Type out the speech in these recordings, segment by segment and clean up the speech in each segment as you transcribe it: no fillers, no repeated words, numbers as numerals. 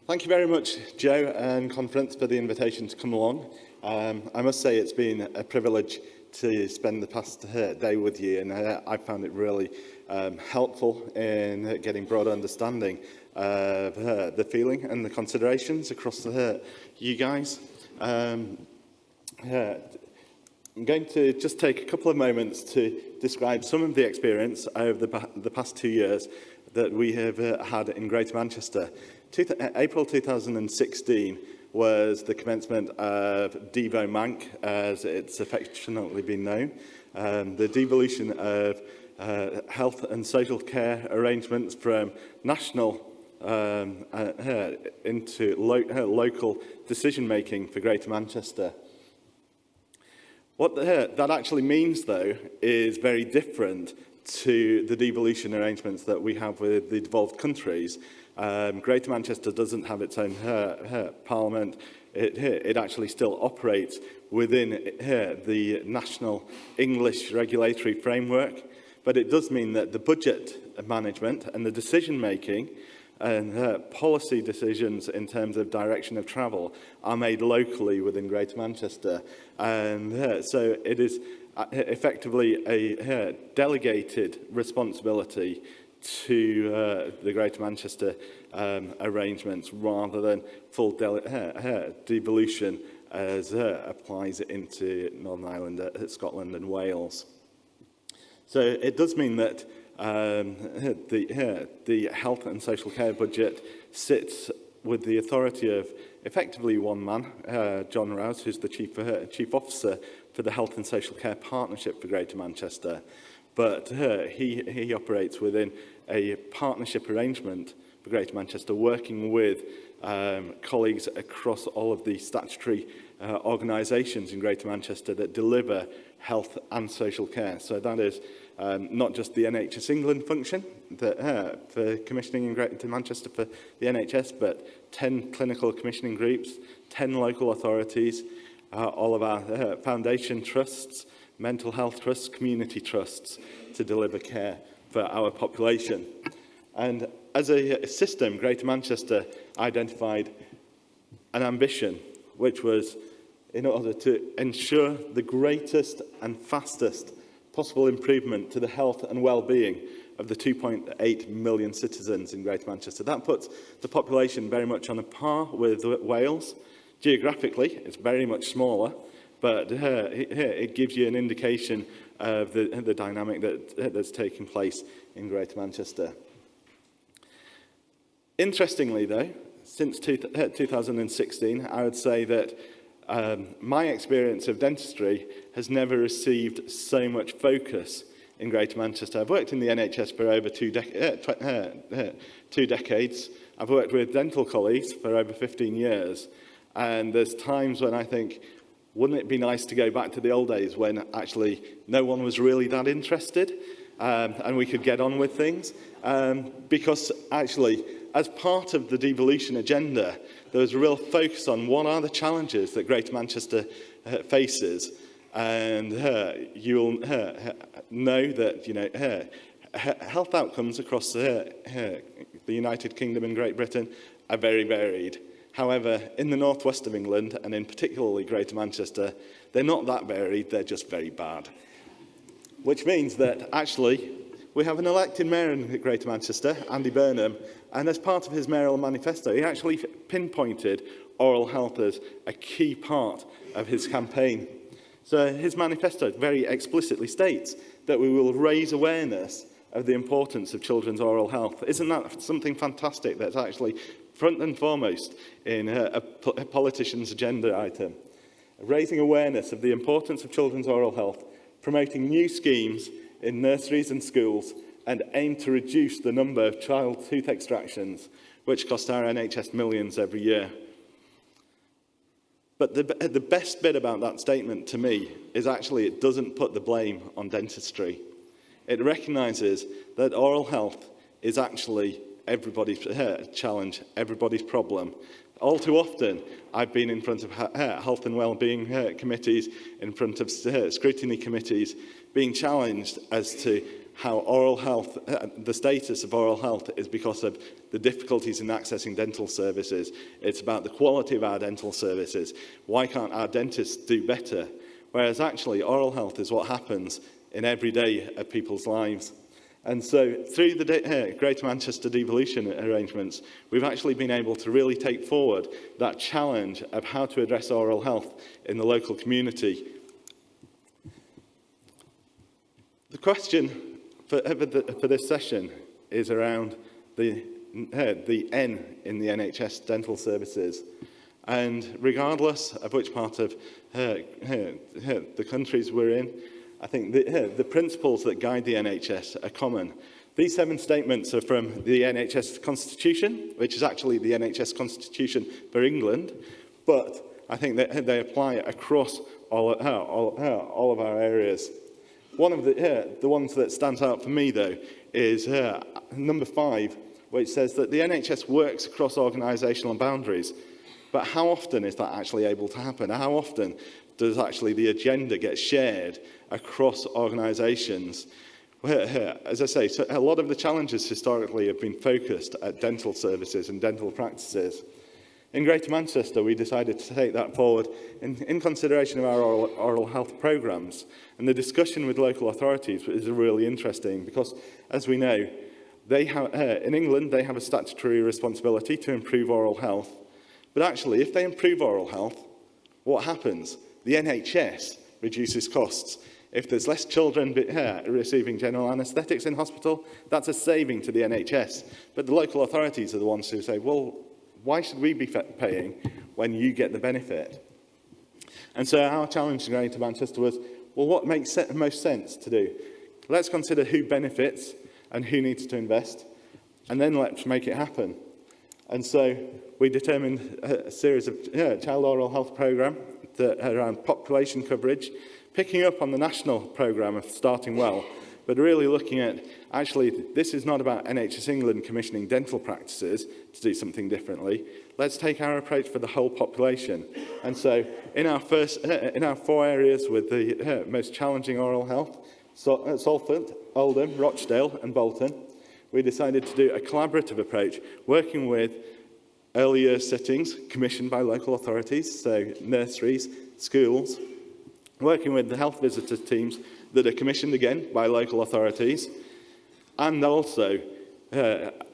Thank you very much, Joe and Conference, for the invitation to come along. I must say it's been a privilege to spend the past day with you, and I found it really helpful in getting broad understanding of the feeling and the considerations across you guys. I'm going to just take a couple of moments to describe some of the experience over the past 2 years that we have had in Greater Manchester. April 2016 was the commencement of Devo Manc, as it's affectionately been known, the devolution of health and social care arrangements from national into local decision-making for Greater Manchester. What that actually means, though, is very different to the devolution arrangements that we have with the devolved countries. Greater Manchester doesn't have its own parliament. It actually still operates within the national English regulatory framework, but it does mean that the budget management and the decision-making and policy decisions in terms of direction of travel are made locally within Greater Manchester. And so it is effectively a delegated responsibility to the Greater Manchester arrangements rather than full devolution as applies into Northern Ireland, Scotland and Wales. So it does mean that the health and social care budget sits with the authority of effectively one man, John Rouse, who's the chief officer for the Health and Social Care Partnership for Greater Manchester. But he operates within a partnership arrangement for Greater Manchester, working with colleagues across all of the statutory organisations in Greater Manchester that deliver health and social care. So that is not just the NHS England function that, for commissioning in Greater Manchester for the NHS, but 10 clinical commissioning groups, 10 local authorities, all of our foundation trusts, mental health trusts, community trusts to deliver care for our population. And as a system, Greater Manchester identified an ambition, which was in order to ensure the greatest and fastest possible improvement to the health and well-being of the 2.8 million citizens in Greater Manchester. That puts the population very much on a par with Wales. Geographically, it's very much smaller, but it gives you an indication of the dynamic that's taking place in Greater Manchester. Interestingly, though, since 2016, I would say that my experience of dentistry has never received so much focus in Greater Manchester. I've worked in the NHS for over 2 decades. I've worked with dental colleagues for over 15 years. And there's times when I think, wouldn't it be nice to go back to the old days when actually no one was really that interested and we could get on with things? Because actually, as part of the devolution agenda, there was a real focus on what are the challenges that Greater Manchester faces. And you'll know that health outcomes across the United Kingdom and Great Britain are very varied. However, in the northwest of England, and in particularly Greater Manchester, they're not that varied, they're just very bad. Which means that actually we have an elected mayor in Greater Manchester, Andy Burnham, and as part of his mayoral manifesto, he actually pinpointed oral health as a key part of his campaign. So his manifesto very explicitly states that we will raise awareness of the importance of children's oral health. Isn't that something fantastic that's actually front and foremost in a politician's agenda item? Raising awareness of the importance of children's oral health, promoting new schemes in nurseries and schools, and aim to reduce the number of child tooth extractions, which cost our NHS millions every year. But the best bit about that statement to me is actually it doesn't put the blame on dentistry. It recognises that oral health is actually everybody's challenge, everybody's problem. All too often, I've been in front of health and wellbeing committees, in front of scrutiny committees, being challenged as to how oral health, the status of oral health is because of the difficulties in accessing dental services. It's about the quality of our dental services. Why can't our dentists do better? Whereas actually oral health is what happens in every day of people's lives. And so through the Greater Manchester Devolution arrangements, we've actually been able to really take forward that challenge of how to address oral health in the local community. The question for this session is around the N in the NHS Dental Services. And regardless of which part of the countries we're in, I think the principles that guide the NHS are common. These 7 statements are from the NHS Constitution, which is actually the NHS Constitution for England, but I think that they apply across all of our areas. One of the ones that stands out for me, though, is number 5, which says that the NHS works across organisational boundaries. But how often is that actually able to happen? How often does actually the agenda get shared across organisations? As I say, so a lot of the challenges historically have been focused at dental services and dental practices. In Greater Manchester, we decided to take that forward in consideration of our oral health programmes. And the discussion with local authorities is really interesting because, as we know, in England, they have a statutory responsibility to improve oral health. But actually, if they improve oral health, what happens? The NHS reduces costs. If there's less children receiving general anaesthetics in hospital, that's a saving to the NHS. But the local authorities are the ones who say, well, why should we be paying when you get the benefit? And so our challenge in Greater Manchester was, well, what makes most sense to do? Let's consider who benefits and who needs to invest, and then let's make it happen. And so we determined a series of child oral health programme around population coverage, picking up on the national programme of Starting Well, but really looking at, actually, this is not about NHS England commissioning dental practices to do something differently. Let's take our approach for the whole population. And so in our 4 areas with the most challenging oral health, Salford, Oldham, Rochdale and Bolton, we decided to do a collaborative approach, working with early years settings commissioned by local authorities, so nurseries, schools, working with the health visitor teams that are commissioned again by local authorities, and also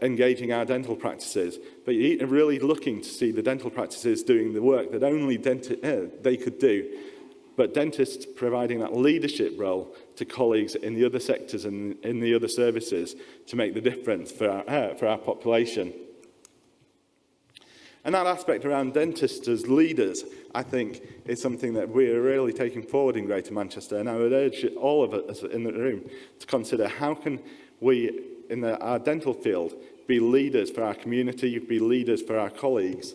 engaging our dental practices, but really looking to see the dental practices doing the work that only they could do, but dentists providing that leadership role to colleagues in the other sectors and in the other services to make the difference for our population. And that aspect around dentists as leaders, I think, is something that we are really taking forward in Greater Manchester. And I would urge all of us in the room to consider how can we, in our dental field, be leaders for our community, be leaders for our colleagues.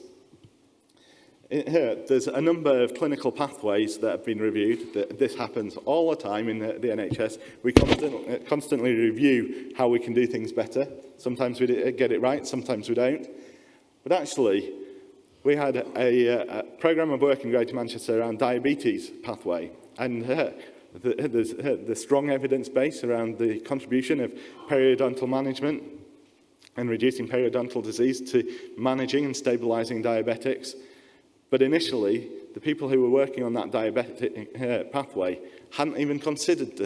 Here, there's a number of clinical pathways that have been reviewed. This happens all the time in the NHS. We constantly review how we can do things better. Sometimes we get it right, sometimes we don't. But actually, we had a programme of work in Greater Manchester around diabetes pathway. And there's the strong evidence base around the contribution of periodontal management and reducing periodontal disease to managing and stabilising diabetics. But initially, the people who were working on that diabetic pathway hadn't even considered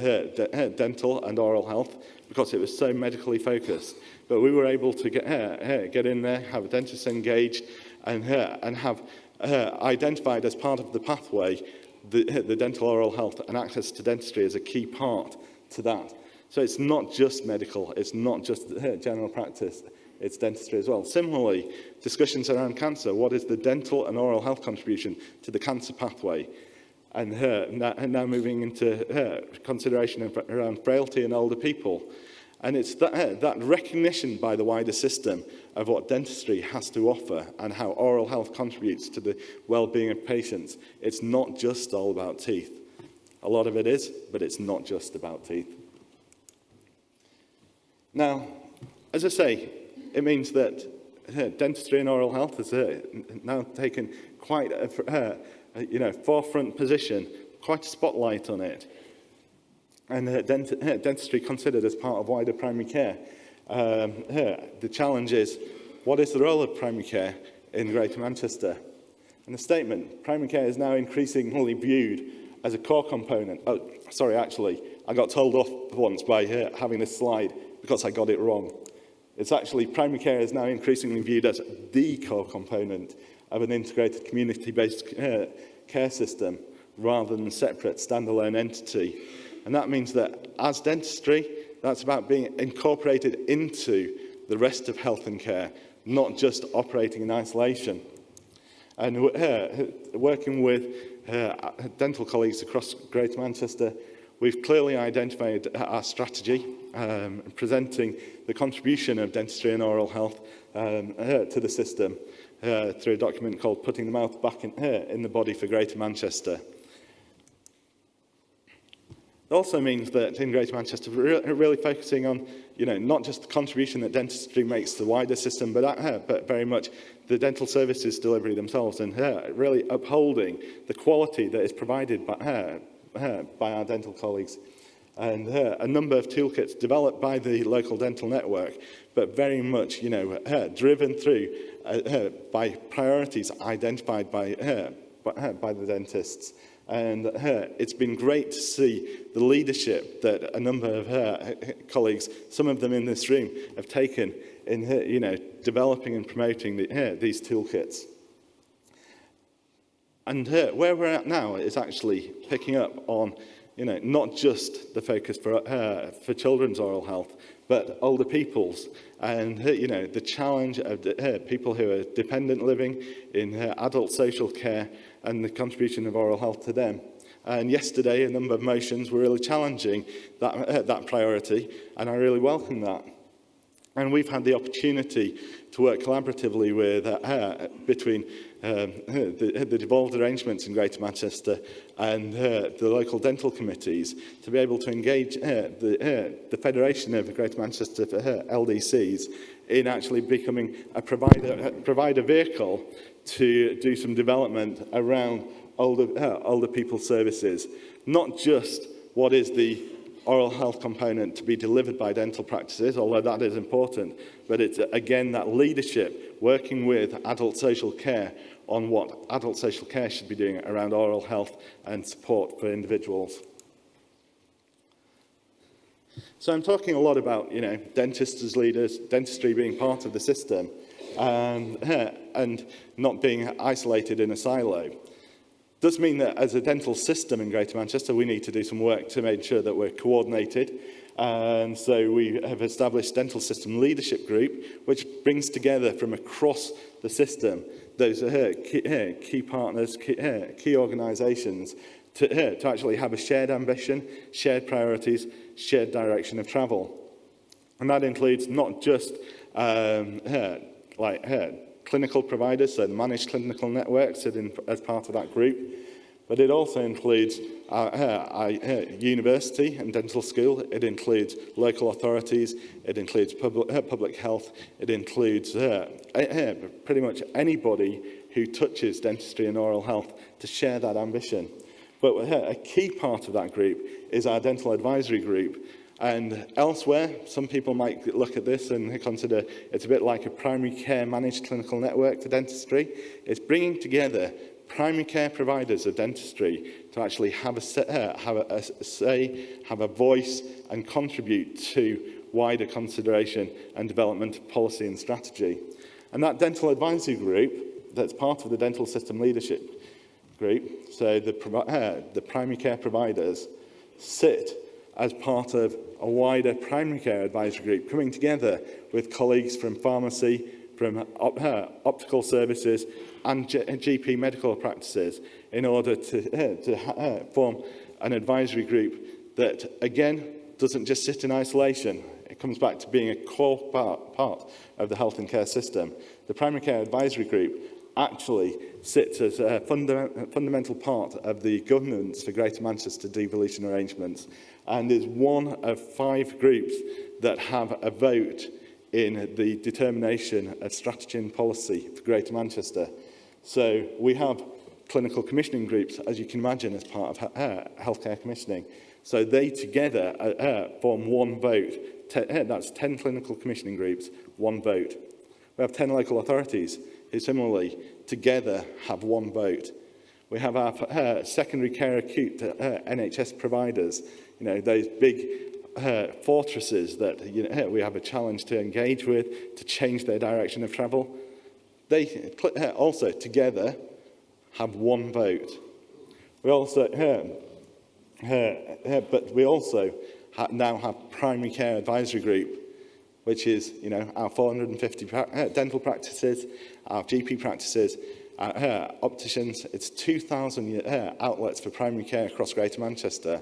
dental and oral health because it was so medically focused. But we were able to get in there, have dentists engaged, and have identified as part of the pathway the dental oral health and access to dentistry as a key part to that. So it's not just medical, it's not just general practice, it's dentistry as well. Similarly, discussions around cancer. What is the dental and oral health contribution to the cancer pathway? And now moving into consideration around frailty in older people. And it's that recognition by the wider system of what dentistry has to offer and how oral health contributes to the well-being of patients. It's not just all about teeth. A lot of it is, but it's not just about teeth. Now, as I say, it means that dentistry and oral health has now taken quite a forefront position, quite a spotlight on it. and dentistry considered as part of wider primary care. The challenge is, what is the role of primary care in Greater Manchester? And the statement, primary care is now increasingly viewed as a core component. Oh, sorry, actually, I got told off once by having this slide because I got it wrong. It's actually, primary care is now increasingly viewed as the core component of an integrated community-based care system rather than a separate standalone entity. And that means that as dentistry, that's about being incorporated into the rest of health and care, not just operating in isolation. And working with dental colleagues across Greater Manchester, we've clearly identified our strategy, presenting the contribution of dentistry and oral health to the system through a document called Putting the Mouth Back in the Body for Greater Manchester. It also means that in Greater Manchester, we're really focusing on, not just the contribution that dentistry makes to the wider system, but very much the dental services delivery themselves, and really upholding the quality that is provided by our dental colleagues. And a number of toolkits developed by the local dental network, but very much, driven through by priorities identified by the dentists. And it's been great to see the leadership that a number of colleagues, some of them in this room, have taken in developing and promoting these toolkits. And where we're at now is actually picking up on not just the focus for children's oral health, but older people's, and the challenge of people who are dependent living in adult social care and the contribution of oral health to them. And yesterday, a number of motions were really challenging that priority, and I really welcome that. And we've had the opportunity to work collaboratively with between the devolved arrangements in Greater Manchester and the local dental committees to be able to engage the Federation of Greater Manchester for LDCs in actually becoming a provider vehicle to do some development around older people's services. Not just what is the oral health component to be delivered by dental practices, although that is important, but it's, again, that leadership working with adult social care on what adult social care should be doing around oral health and support for individuals. So I'm talking a lot about, dentists as leaders, dentistry being part of the system, and not being isolated in a silo. Does mean that as a dental system in Greater Manchester, we need to do some work to make sure that we're coordinated. And so we have established Dental System Leadership Group, which brings together from across the system those key partners, key organisations to actually have a shared ambition, shared priorities, shared direction of travel. And that includes not just clinical providers, so the managed clinical networks as part of that group, but it also includes university and dental school, it includes local authorities, it includes public health, it includes pretty much anybody who touches dentistry and oral health to share that ambition. But a key part of that group is our dental advisory group. And elsewhere, some people might look at this and consider it's a bit like a primary care managed clinical network for dentistry. It's bringing together primary care providers of dentistry to actually have a say, have a voice, and contribute to wider consideration and development of policy and strategy. And that dental advisory group, that's part of the Dental System Leadership Group, so the primary care providers sit as part of a wider primary care advisory group, coming together with colleagues from pharmacy, from optical services and GP medical practices in order to form an advisory group that, again, doesn't just sit in isolation. It comes back to being a core part of the health and care system. The primary care advisory group actually sits as a fundamental part of the governance for Greater Manchester devolution arrangements, and is one of 5 groups that have a vote in the determination of strategy and policy for Greater Manchester. So we have clinical commissioning groups, as you can imagine, as part of healthcare commissioning. So they together form one vote. That's 10 clinical commissioning groups, one vote. We have 10 local authorities who similarly together have one vote. We have our secondary care acute NHS providers, those big fortresses that we have a challenge to engage with, to change their direction of travel. They also together have one vote. We also, but we also now have primary care advisory group, which is our 450 dental practices, our GP practices, our opticians. It's 2,000 outlets for primary care across Greater Manchester,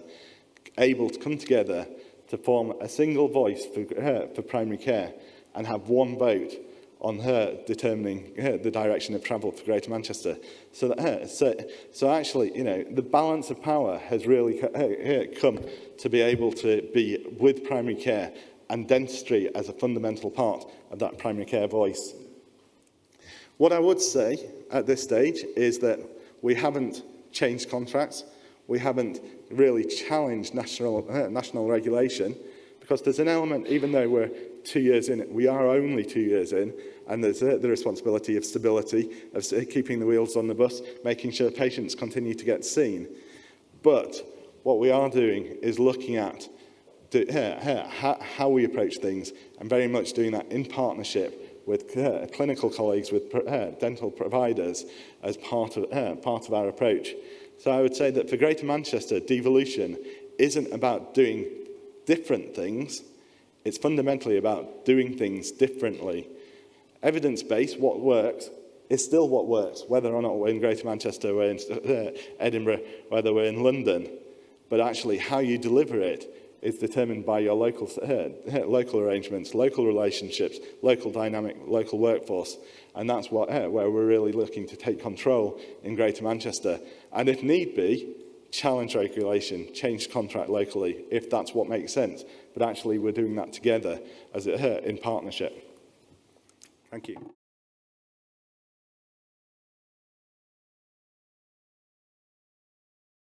able to come together to form a single voice for primary care and have one vote on determining the direction of travel for Greater Manchester. So actually, the balance of power has really come to be able to be with primary care and dentistry as a fundamental part of that primary care voice. What I would say at this stage is that we haven't changed contracts. We haven't really challenged national regulation, because there's an element, even though we're 2 years in, we are only 2 years in, and there's the responsibility of stability, of keeping the wheels on the bus, making sure patients continue to get seen. But what we are doing is looking at how we approach things, and very much doing that in partnership with clinical colleagues, with dental providers, as part of our approach. So I would say that for Greater Manchester, devolution isn't about doing different things. It's fundamentally about doing things differently. Evidence-based, what works, is still what works, whether or not we're in Greater Manchester, we're in Edinburgh, whether we're in London. But actually, how you deliver it is determined by your local arrangements, local relationships, local dynamic, local workforce. And that's where we're really looking to take control in Greater Manchester. And if need be, challenge regulation, change contract locally, if that's what makes sense. But actually, we're doing that together in partnership. Thank you.